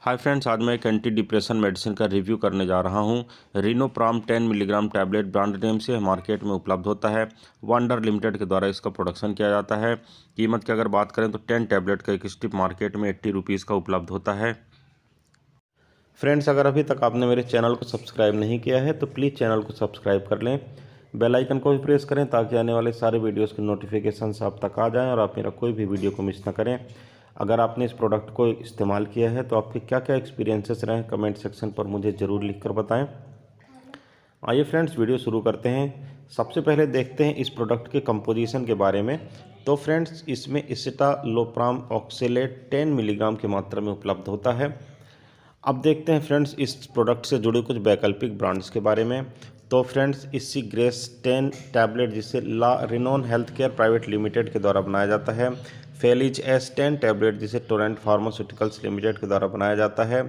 Hi friends, आज मैं एक एंटी डिप्रेशन मेडिसिन का रिव्यू करने जा रहा हूँ। रिनोप्राम 10 मिलीग्राम टैबलेट ब्रांड नेम से मार्केट में उपलब्ध होता है। वंडर लिमिटेड के द्वारा इसका प्रोडक्शन किया जाता है। कीमत की अगर बात करें तो 10 टैबलेट का एक स्ट्रिप मार्केट में 80 रुपीज़ का उपलब्ध होता है। फ्रेंड्स, अगर अभी तक आपने मेरे चैनल को सब्सक्राइब नहीं किया है तो प्लीज़ चैनल को सब्सक्राइब कर लें, बेल आइकन को भी प्रेस करें ताकि आने वाले सारे वीडियोज़ की नोटिफिकेशन आप तक आ जाएँ और आप मेरा कोई भी वीडियो को मिस ना करें। अगर आपने इस प्रोडक्ट को इस्तेमाल किया है तो आपके क्या क्या एक्सपीरियंसेस रहे कमेंट सेक्शन पर मुझे ज़रूर लिख कर बताएं। आइए फ्रेंड्स, वीडियो शुरू करते हैं। सबसे पहले देखते हैं इस प्रोडक्ट के कंपोजिशन के बारे में। तो फ्रेंड्स, इसमें एसिटालोप्राम ऑक्सलेट 10 मिलीग्राम की मात्रा में उपलब्ध होता है। अब देखते हैं फ्रेंड्स इस प्रोडक्ट से जुड़े कुछ वैकल्पिक ब्रांड्स के बारे में। तो फ्रेंड्स, इसी ग्रेस 10 टैबलेट जिसे La Renon health care private limited के द्वारा बनाया जाता है। फेलिज एस 10 टैबलेट जिसे टोरेंट फार्मास्यूटिकल्स लिमिटेड के द्वारा बनाया जाता है।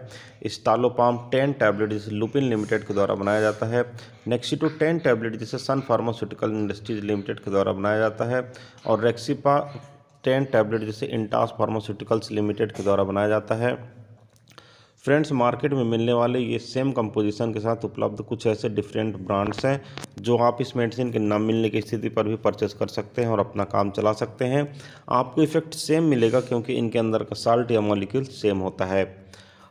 स्टालोपाम 10 टैबलेट जिसे लुपिन लिमिटेड के द्वारा बनाया जाता है। नेक्सिटो 10 टैबलेट जिसे सन फार्मास्यूटिकल इंडस्ट्रीज लिमिटेड के द्वारा बनाया जाता है। और रेक्सिपा 10 टैबलेट जिसे इंटास फार्मास्यूटिकल्स लिमिटेड के द्वारा बनाया जाता है। फ्रेंड्स, मार्केट में मिलने वाले ये सेम कंपोजिशन के साथ उपलब्ध कुछ ऐसे डिफरेंट ब्रांड्स हैं जो आप इस मेडिसिन के ना मिलने की स्थिति पर भी परचेस कर सकते हैं और अपना काम चला सकते हैं। आपको इफेक्ट सेम मिलेगा क्योंकि इनके अंदर का साल्ट या मॉलिक्यूल सेम होता है।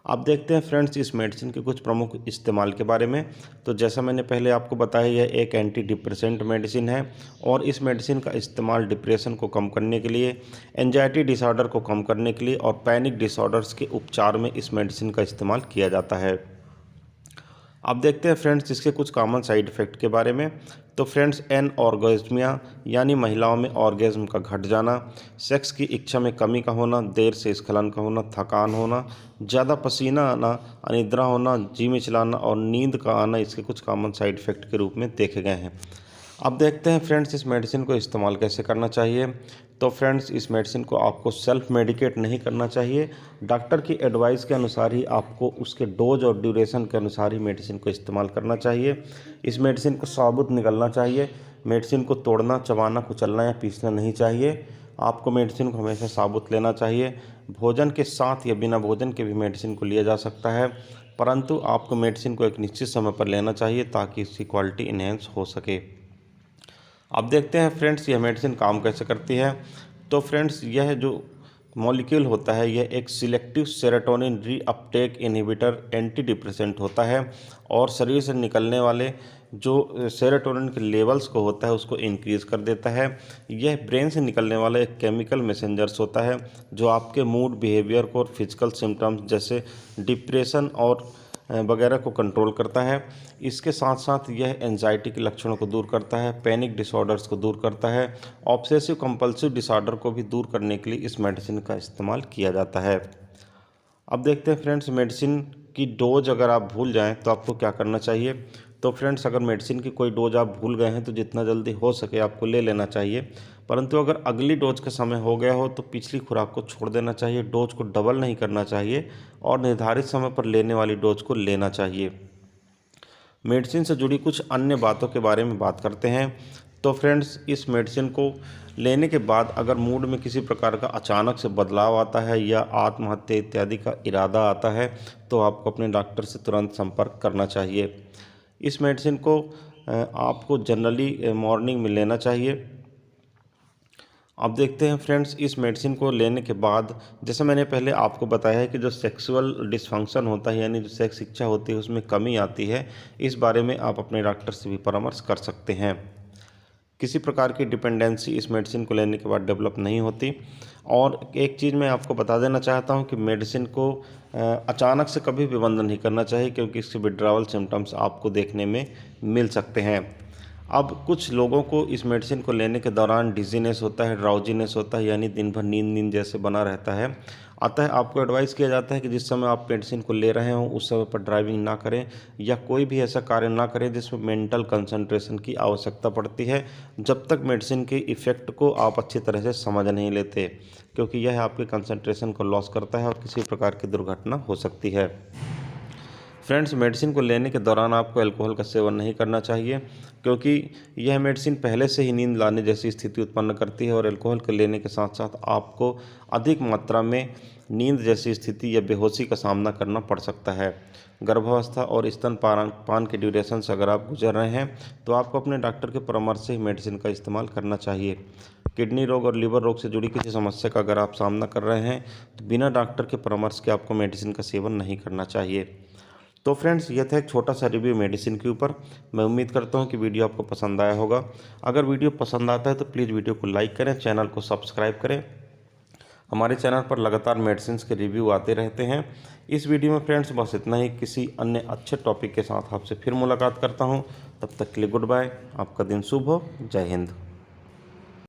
अब देखते हैं फ्रेंड्स इस मेडिसिन के कुछ प्रमुख इस्तेमाल के बारे में। तो जैसा मैंने पहले आपको बताया, यह एक एंटी डिप्रेसेंट मेडिसिन है और इस मेडिसिन का इस्तेमाल डिप्रेशन को कम करने के लिए, एंजाइटी डिसऑर्डर को कम करने के लिए और पैनिक डिसऑर्डर्स के उपचार में इस मेडिसिन का इस्तेमाल किया जाता है। अब देखते हैं फ्रेंड्स इसके कुछ कॉमन साइड इफ़ेक्ट के बारे में। तो फ्रेंड्स, एनऑर्गेज्मिया यानी महिलाओं में ऑर्गेज्म का घट जाना, सेक्स की इच्छा में कमी का होना, देर से स्खलन का होना, थकान होना, ज़्यादा पसीना आना, अनिद्रा होना, जी मिचलाना और नींद का आना इसके कुछ कॉमन साइड इफ़ेक्ट के रूप में देखे गए हैं। अब देखते हैं फ्रेंड्स इस मेडिसिन को इस्तेमाल कैसे करना चाहिए। तो फ्रेंड्स, इस मेडिसिन को आपको सेल्फ मेडिकेट नहीं करना चाहिए। डॉक्टर की एडवाइस के अनुसार ही आपको उसके डोज और ड्यूरेशन के अनुसार ही मेडिसिन को इस्तेमाल करना चाहिए। इस मेडिसिन को साबुत निगलना चाहिए। मेडिसिन को तोड़ना, चबाना, कुचलना या पीसना नहीं चाहिए। आपको मेडिसिन को हमेशा साबुत लेना चाहिए। भोजन के साथ या बिना भोजन के भी मेडिसिन को लिया जा सकता है, परंतु आपको मेडिसिन को एक निश्चित समय पर लेना चाहिए ताकि इसकी क्वालिटी इन्हेंस हो सके। अब देखते हैं फ्रेंड्स यह मेडिसिन काम कैसे करती है। तो फ्रेंड्स, यह जो मॉलिक्यूल होता है यह एक selective serotonin reuptake inhibitor anti depressant होता है और शरीर से निकलने वाले जो सेरोटोनिन के लेवल्स को होता है उसको इंक्रीज़ कर देता है। यह ब्रेन से निकलने वाला एक केमिकल मैसेंजर्स होता है जो आपके मूड, बिहेवियर को और फिजिकल सिम्टम्स जैसे डिप्रेशन और वगैरह को कंट्रोल करता है। इसके साथ साथ यह एंजाइटी के लक्षणों को दूर करता है, पैनिक डिसऑर्डर्स को दूर करता है, ऑब्सेसिव कंपल्सिव डिसऑर्डर को भी दूर करने के लिए इस मेडिसिन का इस्तेमाल किया जाता है। अब देखते हैं फ्रेंड्स मेडिसिन की डोज अगर आप भूल जाएं तो आपको क्या करना चाहिए। तो फ्रेंड्स, अगर मेडिसिन की कोई डोज आप भूल गए हैं तो जितना जल्दी हो सके आपको ले लेना चाहिए, परंतु अगर अगली डोज का समय हो गया हो तो पिछली खुराक को छोड़ देना चाहिए। डोज को डबल नहीं करना चाहिए और निर्धारित समय पर लेने वाली डोज को लेना चाहिए। मेडिसिन से जुड़ी कुछ अन्य बातों के बारे में बात करते हैं। तो फ्रेंड्स, इस मेडिसिन को लेने के बाद अगर मूड में किसी प्रकार का अचानक से बदलाव आता है या आत्महत्या इत्यादि का इरादा आता है तो आपको अपने डॉक्टर से तुरंत संपर्क करना चाहिए। इस मेडिसिन को आपको जनरली मॉर्निंग में लेना चाहिए। अब देखते हैं फ्रेंड्स इस मेडिसिन को लेने के बाद, जैसे मैंने पहले आपको बताया है कि जो सेक्सुअल डिसफंक्शन होता है यानी जो सेक्स इच्छा होती है उसमें कमी आती है, इस बारे में आप अपने डॉक्टर से भी परामर्श कर सकते हैं। किसी प्रकार की डिपेंडेंसी इस मेडिसिन को लेने के बाद डेवलप नहीं होती। और एक चीज़ मैं आपको बता देना चाहता हूं कि मेडिसिन को अचानक से कभी भी बंद नहीं करना चाहिए क्योंकि इसके विड्रावल सिम्टम्स आपको देखने में मिल सकते हैं। अब कुछ लोगों को इस मेडिसिन को लेने के दौरान डिजीनेस होता है, ड्राउजीनेस होता है, यानी दिन भर नींद नींद जैसे बना रहता है। अतः आपको एडवाइस किया जाता है कि जिस समय आप मेडिसिन को ले रहे हों उस समय पर ड्राइविंग ना करें या कोई भी ऐसा कार्य ना करें जिसमें मेंटल कंसंट्रेशन की आवश्यकता पड़ती है, जब तक मेडिसिन के इफ़ेक्ट को आप अच्छी तरह से समझ नहीं लेते, क्योंकि यह आपके कंसंट्रेशन को लॉस करता है और किसी प्रकार की दुर्घटना हो सकती है। फ्रेंड्स, मेडिसिन को लेने के दौरान आपको अल्कोहल का सेवन नहीं करना चाहिए, क्योंकि यह मेडिसिन पहले से ही नींद लाने जैसी स्थिति उत्पन्न करती है और अल्कोहल के लेने के साथ साथ आपको अधिक मात्रा में नींद जैसी स्थिति या बेहोशी का सामना करना पड़ सकता है। गर्भावस्था और स्तनपान के ड्यूरेशन से अगर आप गुजर रहे हैं तो आपको अपने डॉक्टर के परामर्श से ही मेडिसिन का इस्तेमाल करना चाहिए। किडनी रोग और लीवर रोग से जुड़ी किसी समस्या का अगर आप सामना कर रहे हैं तो बिना डॉक्टर के परामर्श के आपको मेडिसिन का सेवन नहीं करना चाहिए। तो फ्रेंड्स, यह था एक छोटा सा रिव्यू मेडिसिन के ऊपर। मैं उम्मीद करता हूं कि वीडियो आपको पसंद आया होगा। अगर वीडियो पसंद आता है तो प्लीज़ वीडियो को लाइक करें, चैनल को सब्सक्राइब करें। हमारे चैनल पर लगातार मेडिसिन के रिव्यू आते रहते हैं। इस वीडियो में फ्रेंड्स बस इतना ही। किसी अन्य अच्छे टॉपिक के साथ आपसे फिर मुलाकात करता हूं। तब तक के लिए गुड बाय। आपका दिन शुभ हो। जय हिंद।